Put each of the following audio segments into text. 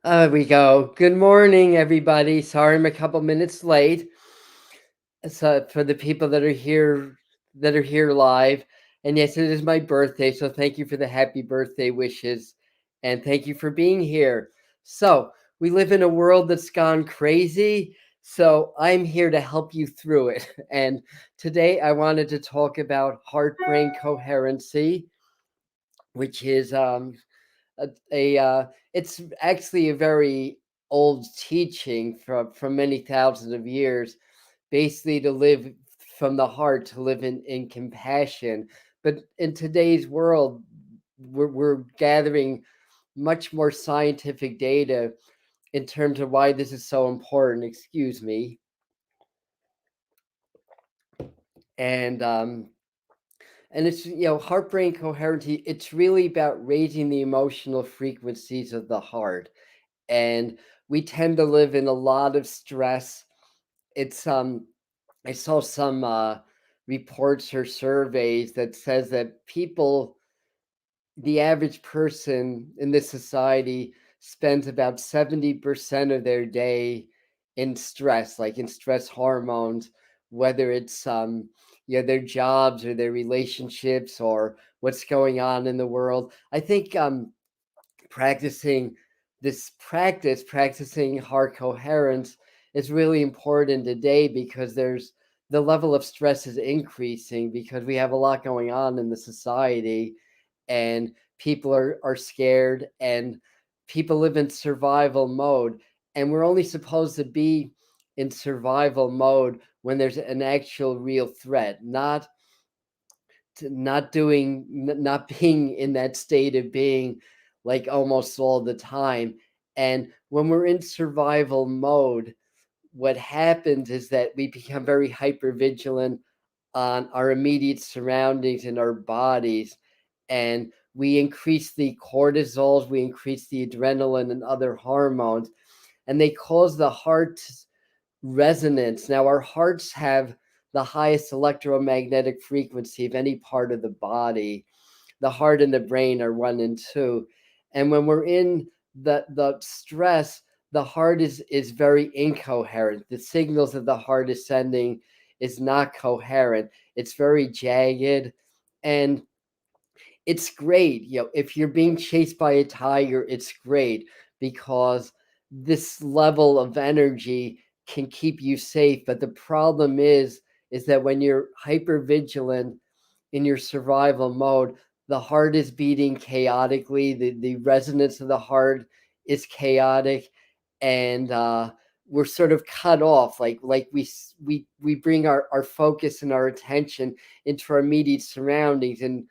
There we go. Good morning, everybody. Sorry I'm a couple minutes late. So for the people that are here live. And yes, it is my birthday, so thank you for the happy birthday wishes. And thank you for being here. So we live in a world that's gone crazy. So I'm here to help you through it. And today I wanted to talk about heart-brain coherency, which is a it's actually a very old teaching from many thousands of years, basically to live from the heart, to live in compassion. But in today's world, we're gathering much more scientific data in terms of why this is so important. Excuse me. And um and it's, heart brain coherency. It's really about raising the emotional frequencies of the heart. And we tend to live in a lot of stress. It's I saw some reports or surveys that says that people, the average person in this society, spends about 70% of their day in stress, like in stress hormones, whether it's their jobs or their relationships or what's going on in the world. I think practicing practicing heart coherence is really important today, because the level of stress is increasing because we have a lot going on in the society, and people are scared, and people live in survival mode. And we're only supposed to be in survival mode when there's an actual real threat, not being in that state of being, like, almost all the time. And when we're in survival mode, what happens is that we become very hyper vigilant on our immediate surroundings and our bodies, and we increase the cortisols, we increase the adrenaline and other hormones, and they cause the heart resonance. Now, our hearts have the highest electromagnetic frequency of any part of the body. The heart and the brain are one and two. And when we're in the stress, the heart is very incoherent. The signals that the heart is sending is not coherent. It's very jagged. And it's great. If you're being chased by a tiger, it's great, because this level of energy can keep you safe. But the problem is that when you're hyper vigilant in your survival mode, the heart is beating chaotically. The resonance of the heart is chaotic, and we're sort of cut off. Like we bring our focus and our attention into our immediate surroundings, and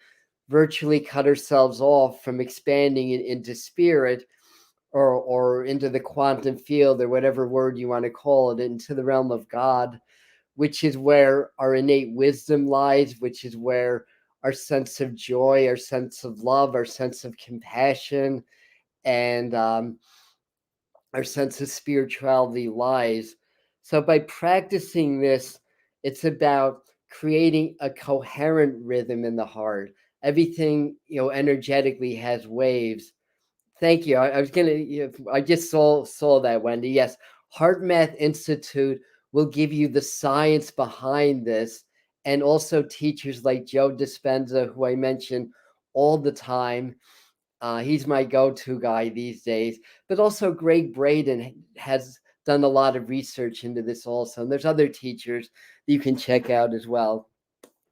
virtually cut ourselves off from expanding into spirit, or into the quantum field, or whatever word you want to call it, into the realm of God, which is where our innate wisdom lies, which is where our sense of joy, our sense of love, our sense of compassion, and our sense of spirituality lies. So by practicing this, it's about creating a coherent rhythm in the heart. Everything, energetically has waves. Thank you. I was gonna. I just saw that, Wendy. Yes, HeartMath Institute will give you the science behind this, and also teachers like Joe Dispenza, who I mention all the time. He's my go-to guy these days. But also Greg Braden has done a lot of research into this also. And there's other teachers that you can check out as well.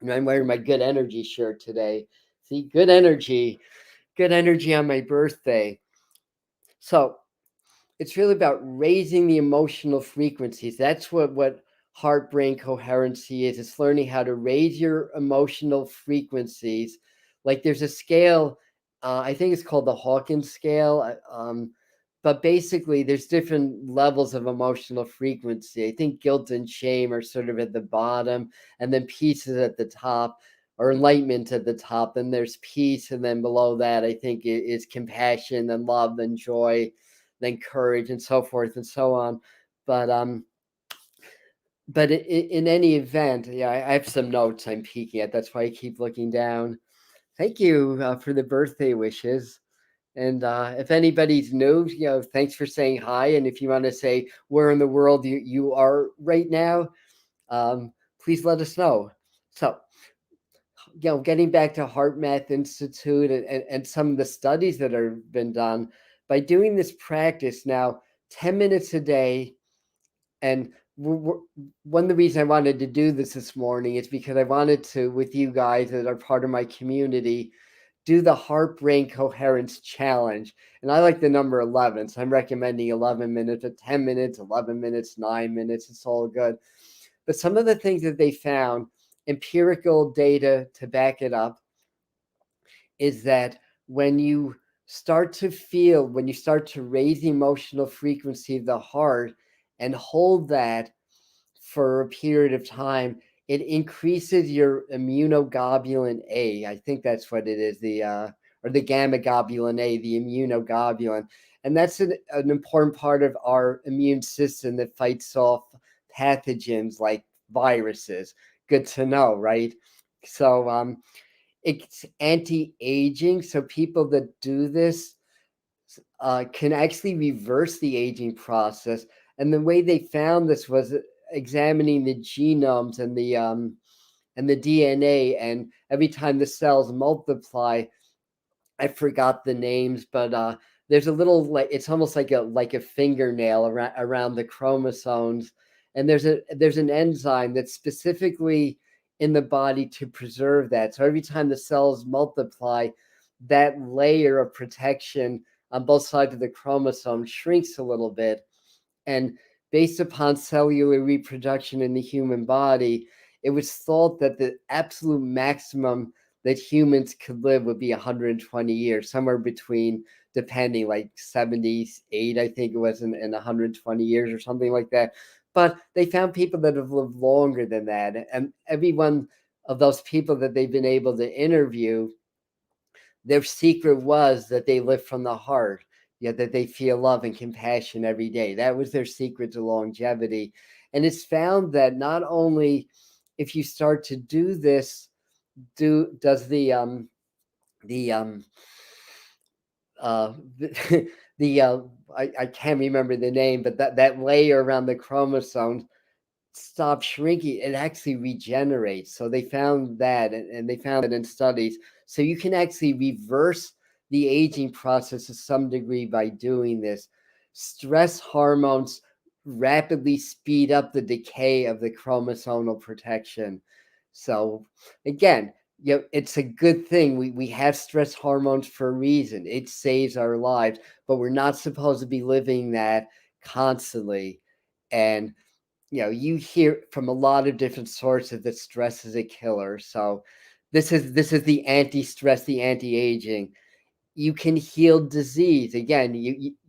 And I'm wearing my good energy shirt today. See, good energy on my birthday. So it's really about raising the emotional frequencies. That's what heart brain coherency is. It's learning how to raise your emotional frequencies. Like, there's a scale, I think it's called the Hawkins scale. But basically, there's different levels of emotional frequency. I think guilt and shame are sort of at the bottom, and then peace is at the top, or enlightenment at the top. Then there's peace, and then below that, I think, is compassion, and love, and joy, then courage, and so forth and so on. But in any event, yeah, I have some notes I'm peeking at. That's why I keep looking down. Thank you for the birthday wishes. And if anybody's new, thanks for saying hi. And if you want to say where in the world you are right now, please let us know. So, getting back to Heartmath Institute and some of the studies that have been done, by doing this practice now, 10 minutes a day, and one of the reasons I wanted to do this morning is because I wanted to, with you guys that are part of my community, do the Heart-Brain Coherence challenge. And I like the number 11, so I'm recommending 11 minutes, 10 minutes, 11 minutes, 9 minutes. It's all good. But some of the things that they found, empirical data to back it up, is that when you when you start to raise the emotional frequency of the heart and hold that for a period of time, it increases your immunoglobulin A. I think that's what it is, or the gamma globulin A, the immunoglobulin. And that's an important part of our immune system that fights off pathogens like viruses. Good to know, right? So it's anti-aging. So people that do this can actually reverse the aging process. And the way they found this was examining the genomes and the DNA. And every time the cells multiply, I forgot the names, but there's a little, like, it's almost like a fingernail around the chromosomes, and there's an enzyme that's specifically in the body to preserve that. So every time the cells multiply, that layer of protection on both sides of the chromosome shrinks a little bit. And based upon cellular reproduction in the human body, it was thought that the absolute maximum that humans could live would be 120 years, somewhere between, depending, like 78, I think it was, in 120 years or something like that. But they found people that have lived longer than that. And every one of those people that they've been able to interview, their secret was that they live from the heart, that they feel love and compassion every day. That was their secret to longevity. And it's found that not only if you start to do this, does the the, I can't remember the name, but that layer around the chromosomes stop shrinking, it actually regenerates. So they found that, and they found that in studies. So you can actually reverse the aging process to some degree by doing this. Stress hormones rapidly speed up the decay of the chromosomal protection. So again, it's a good thing. We have stress hormones for a reason. It saves our lives, but we're not supposed to be living that constantly. And you hear from a lot of different sources that stress is a killer. So this is the anti-stress, the anti-aging. You can heal disease. Again,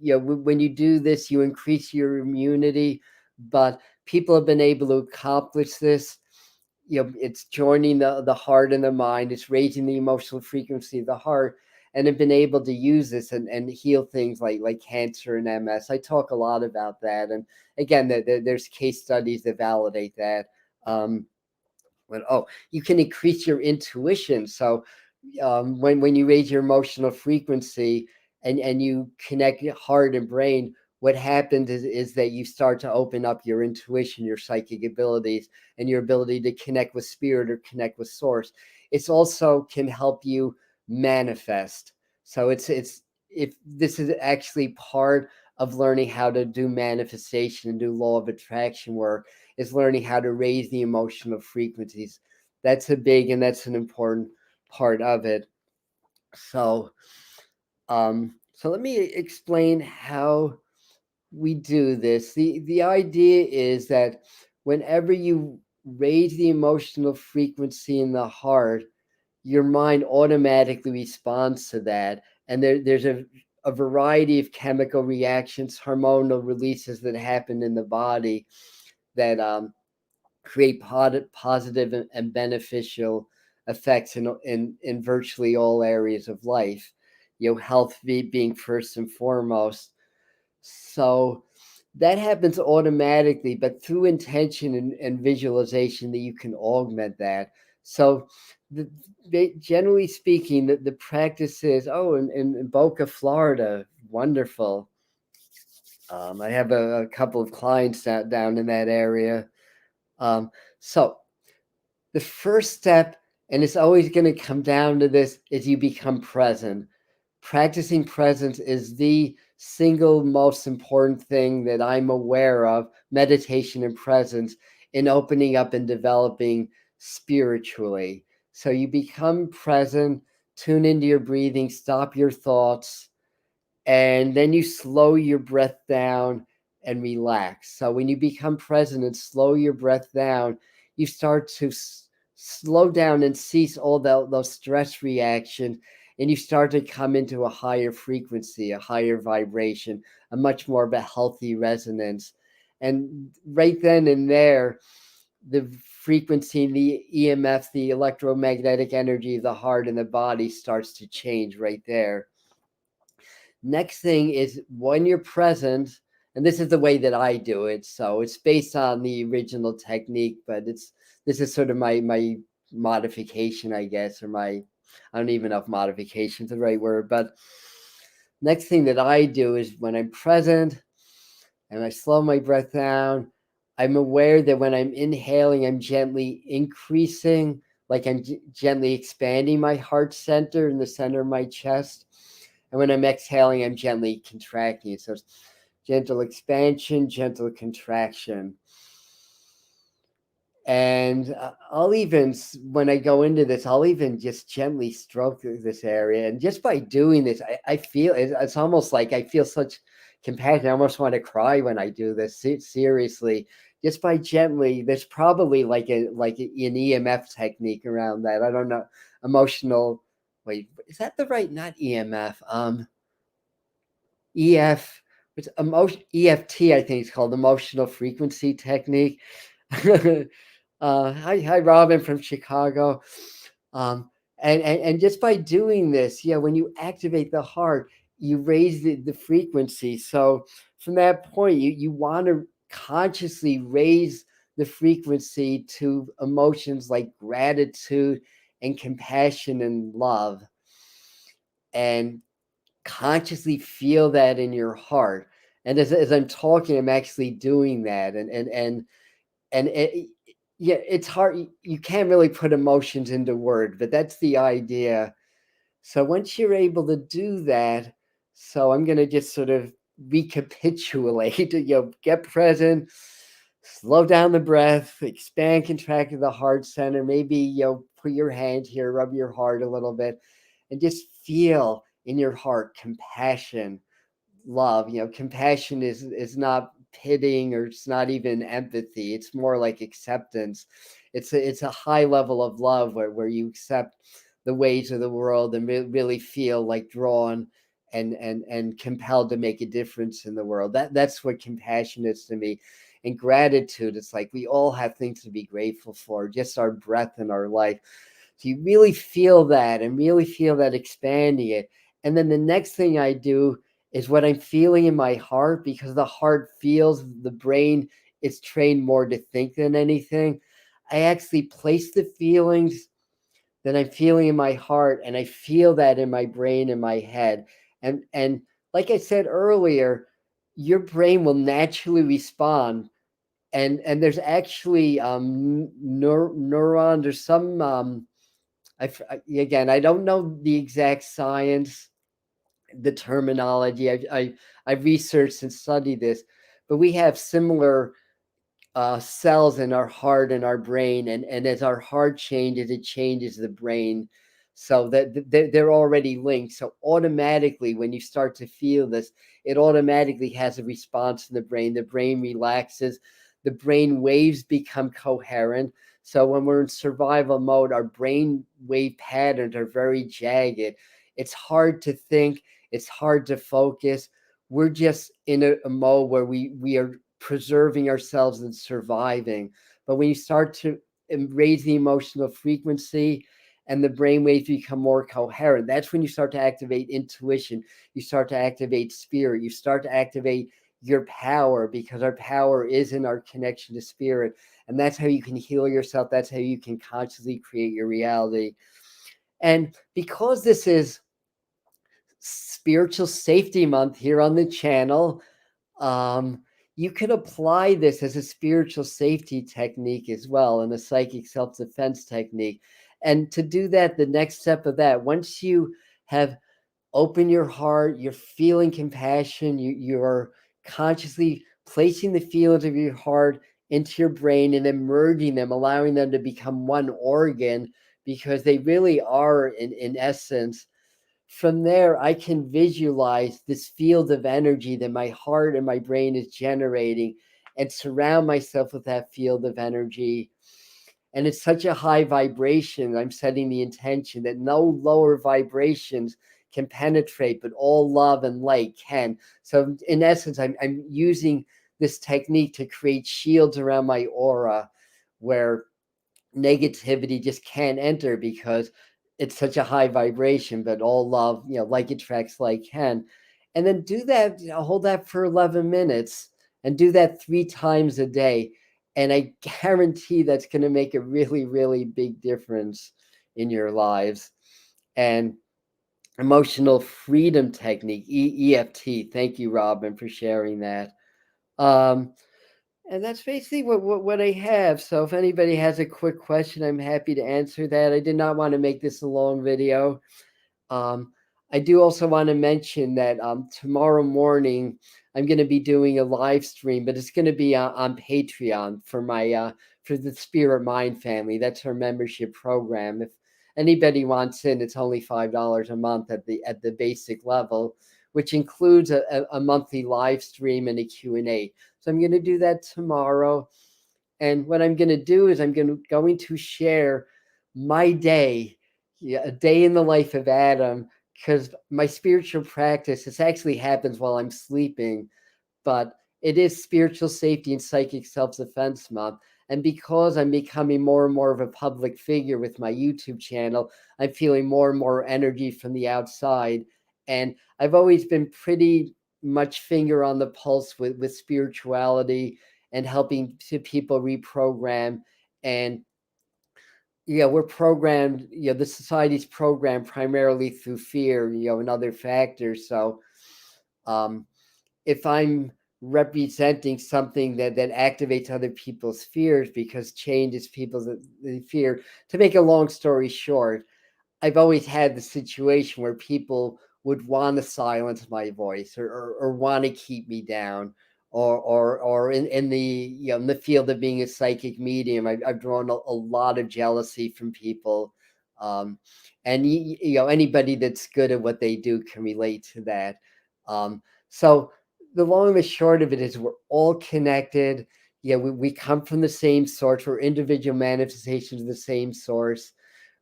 when you do this, you increase your immunity. But people have been able to accomplish this. It's joining the heart and the mind. It's raising the emotional frequency of the heart, and have been able to use this and heal things like cancer and MS. I talk a lot about that, and again, there's case studies that validate that. You can increase your intuition. So when you raise your emotional frequency and you connect your heart and brain, what happens is that you start to open up your intuition, your psychic abilities, and your ability to connect with spirit or connect with source. It's also can help you manifest. So it's if this is actually part of learning how to do manifestation and do law of attraction work, is learning how to raise the emotional frequencies. That's that's an important part of it. So, so let me explain how we do this. The idea is that whenever you raise the emotional frequency in the heart, your mind automatically responds to that. And there's a variety of chemical reactions, hormonal releases that happen in the body that create positive and beneficial effects in virtually all areas of life. Health being first and foremost. So that happens automatically, but through intention and visualization, that you can augment that. So generally speaking, the practice is, in Boca, Florida, wonderful. I have a couple of clients down in that area. So the first step, and it's always going to come down to this, is you become present. Practicing presence is the single most important thing that I'm aware of, meditation and presence, in opening up and developing spiritually. So you become present, tune into your breathing, stop your thoughts, and then you slow your breath down and relax. So when you become present and slow your breath down, you start to slow down and cease all those stress reactions, and you start to come into a higher frequency, a higher vibration, a much more of a healthy resonance. And right then and there, the frequency, the EMF, the electromagnetic energy of the heart and the body starts to change right there. Next thing is, when you're present, and this is the way that I do it, so it's based on the original technique, but this is sort of my modification, I guess, or my, I don't even know if modification is the right word, but next thing that I do is, when I'm present and I slow my breath down, I'm aware that when I'm inhaling, I'm gently increasing, like I'm gently expanding my heart center in the center of my chest. And when I'm exhaling, I'm gently contracting it. So it's gentle expansion, gentle contraction. And I'll even, when I go into this, I'll even just gently stroke this area. And just by doing this, I feel, it's almost like I feel such compassion. I almost want to cry when I do this. Seriously, just by gently, there's probably like an EMF technique around that. I don't know. Emotional, wait, is that the right, not EMF? EF, it's emotion, EFT, I think it's called, emotional frequency technique. Hi, Robin from Chicago. And just by doing this, when you activate the heart, you raise the frequency. So from that point, you want to consciously raise the frequency to emotions like gratitude and compassion and love. And consciously feel that in your heart. And as I'm talking, I'm actually doing that. And it's hard. You can't really put emotions into words, but that's the idea. So once you're able to do that, so I'm going to just sort of recapitulate, get present, slow down the breath, expand, contract the heart center, maybe, put your hand here, rub your heart a little bit, and just feel in your heart compassion, love. Compassion is not pitying, or it's not even empathy. It's more like acceptance. It's a high level of love where you accept the ways of the world and really feel like drawn and compelled to make a difference in the world. That's what compassion is to me. And gratitude, it's like we all have things to be grateful for, just our breath in our life. So you really feel that, and really feel that expanding it. And then the next thing I do is what I'm feeling in my heart, because the heart feels, the brain is trained more to think than anything. I actually place the feelings that I'm feeling in my heart, and I feel that in my brain, in my head. And like I said earlier, your brain will naturally respond. And there's actually neurons, or some again, I don't know the exact science, the terminology. I've researched and studied this, but we have similar cells in our heart and our brain, and as our heart changes, it changes the brain, so that they're already linked. So automatically, when you start to feel this, it automatically has a response in the brain relaxes, the brain waves become coherent. So when we're in survival mode, our brain wave patterns are very jagged. It's hard to think, it's hard to focus. We're just in a mode where we are preserving ourselves and surviving. But when you start to raise the emotional frequency and the brain waves become more coherent, that's when you start to activate intuition. You start to activate spirit. You start to activate your power, because our power is in our connection to spirit. And that's how you can heal yourself. That's how you can consciously create your reality. And because this is Spiritual Safety Month here on the channel, um, you could apply this as a spiritual safety technique as well, and a psychic self-defense technique. And to do that, the next step of that, once you have opened your heart, you're feeling compassion, you're consciously placing the feelings of your heart into your brain and then merging them, allowing them to become one organ, because they really are in essence. From there, I can visualize this field of energy that my heart and my brain is generating and surround myself with that field of energy. And it's such a high vibration. I'm setting the intention that no lower vibrations can penetrate, but all love and light can. So, in essence, I'm using this technique to create shields around my aura where negativity just can't enter, because it's such a high vibration, but all love, like attracts like can. And then do that, hold that for 11 minutes and do that 3 times a day. And I guarantee that's going to make a really, really big difference in your lives. And emotional freedom technique, EFT. Thank you, Robin, for sharing that. Um, and that's basically what I have. So if anybody has a quick question, I'm happy to answer that. I did not want to make this a long video. Um, I do also want to mention that tomorrow morning I'm going to be doing a live stream, but it's going to be on Patreon for my for the Spirit Mind family. That's our membership program. If anybody wants in, it's only $5 a month at the basic level, which includes a monthly live stream and a Q&A. So I'm going to do that tomorrow. And what I'm going to do is I'm going to share my day, a day in the life of Adam, because my spiritual practice, this actually happens while I'm sleeping, but it is Spiritual Safety and Psychic Self-Defense Month. And because I'm becoming more and more of a public figure with my YouTube channel, I'm feeling more and more energy from the outside. And I've always been pretty much finger on the pulse with spirituality and helping people reprogram. And we're programmed, the society's programmed primarily through fear, and other factors. So um, if I'm representing something that activates other people's fears, because change is people's fear. To make a long story short, I've always had the situation where people would want to silence my voice, or want to keep me down, or in the in the field of being a psychic medium, I've drawn a lot of jealousy from people, and anybody that's good at what they do can relate to that. So the long and the short of it is we're all connected. We come from the same source. We're individual manifestations of the same source.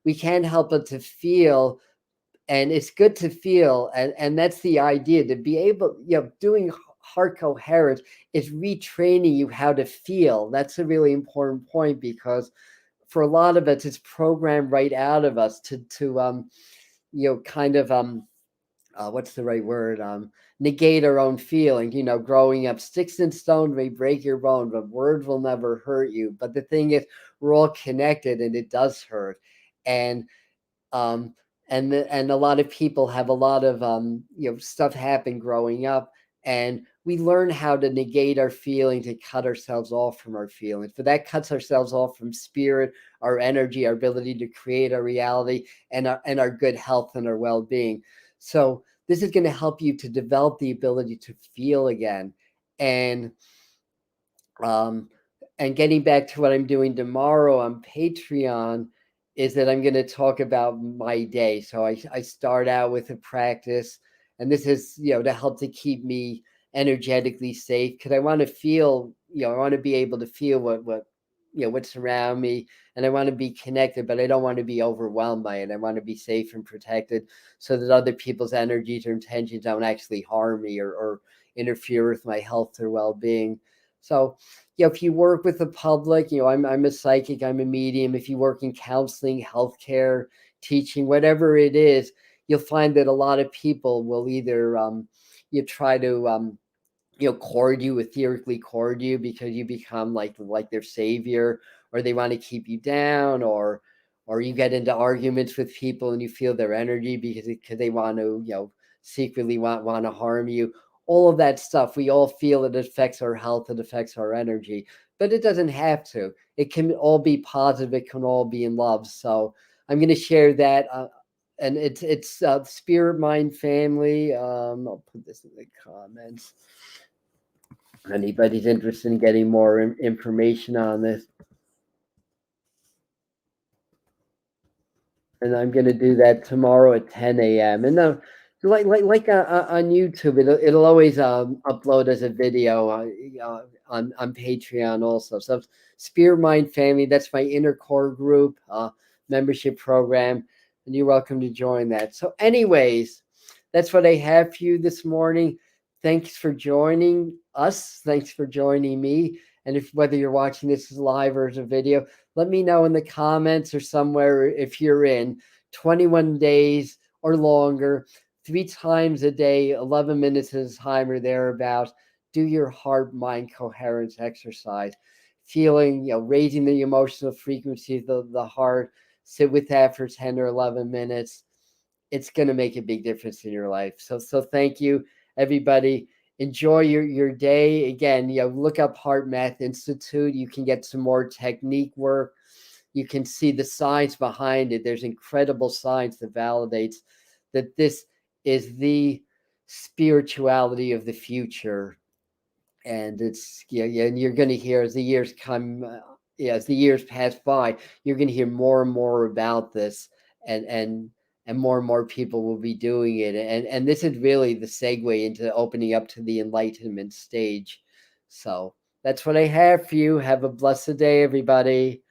We can't help but to feel, and it's good to feel, and that's the idea, to be able, doing heart coherence is retraining you how to feel. That's a really important point, because for a lot of us, it's programmed right out of us to kind of what's the right word, negate our own feeling. Growing up, sticks and stones may break your bone, but words will never hurt you. But the thing is, we're all connected, and it does hurt. And um, and a lot of people have a lot of stuff happen growing up, and we learn how to negate our feelings and cut ourselves off from our feelings. But that cuts ourselves off from spirit, our energy, our ability to create our reality, and our good health and our well-being. So this is going to help you to develop the ability to feel again. And um, and getting back to what I'm doing tomorrow on Patreon, is that I'm going to talk about my day. So I start out with a practice, and this is, to help to keep me energetically safe, because I want to feel, I want to be able to feel what's around me, and I want to be connected, but I don't want to be overwhelmed by it. I want to be safe and protected, so that other people's energies or intentions don't actually harm me, or interfere with my health or well-being. So if you work with the public, I'm a psychic, I'm a medium. If you work in counseling, healthcare, teaching, whatever it is, you'll find that a lot of people will either you try to cord you, etherically cord you, because you become like their savior, or they want to keep you down, or you get into arguments with people and you feel their energy because they want to, secretly want to harm you. All of that stuff, we all feel it affects our health, it affects our energy, but it doesn't have to. It can all be positive, it can all be in love. So I'm going to share that. And it's Spirit Mind Family. I'll put this in the comments. Anybody's interested in getting more information on this, and I'm going to do that tomorrow at 10 a.m. And on YouTube, it'll always upload as a video on Patreon also. So Spirit Mind Family, that's my inner core group membership program, and you're welcome to join that. So, anyways, that's what I have for you this morning. Thanks for joining us. Thanks for joining me. And if whether you're watching this as live or as a video, let me know in the comments or somewhere if you're in 21 days or longer, 3 times a day, 11 minutes at a time or thereabouts. Do your heart-mind coherence exercise. Feeling, raising the emotional frequency of the heart. Sit with that for 10 or 11 minutes. It's going to make a big difference in your life. So thank you, everybody. Enjoy your day. Again, look up Heartmath Institute. You can get some more technique work. You can see the science behind it. There's incredible science that validates that this is the spirituality of the future. And it's and you're going to hear as the years come, as the years pass by, you're going to hear more and more about this, and more people will be doing it. And this is really the segue into opening up to the enlightenment stage. So that's what I have for you. Have a blessed day, everybody.